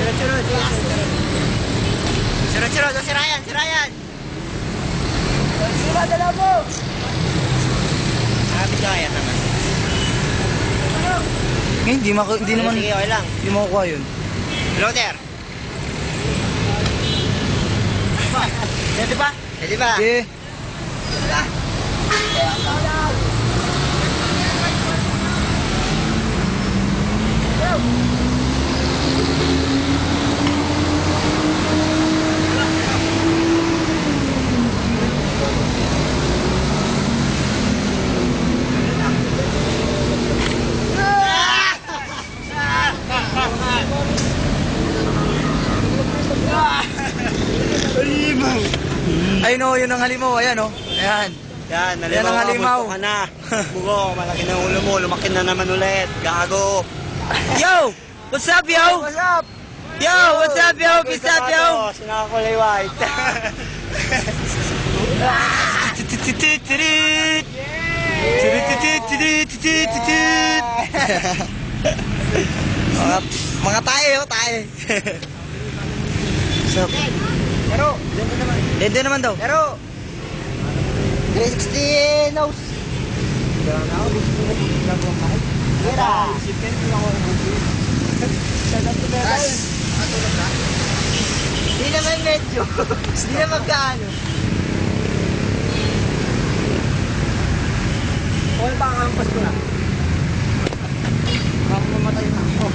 Sunod. Sunod. Si Ryan. Sila, dala mo! Sabi ka kaya naman. Ngayon, hindi naman, Sige, okay lang. hindi makukuha yun. Loader. Pwede ba? Okay. Ayun o, yun ang halimaw. Ayan o. Ayan. Yan, Yan ang halimaw. Multo ka na. Bugo, malaki na ulo mo. Lumaki na naman ulit. Gago. Yo! What's up, yo? What's up? Yo! What's up, yo? What's up, yo? Sinakakulay white. Mga tayo. So, Pero, dito naman. dito naman daw. Pero, 360 nose. Kaya na ako, gusto ko na buhay. Kira. Isipin ko ako ubusin. Sagat ko na tayo. Matulog na? Hindi naman medyo. Hindi naman kaano. All pa ang ampas ko na. Baka mamatay na ako.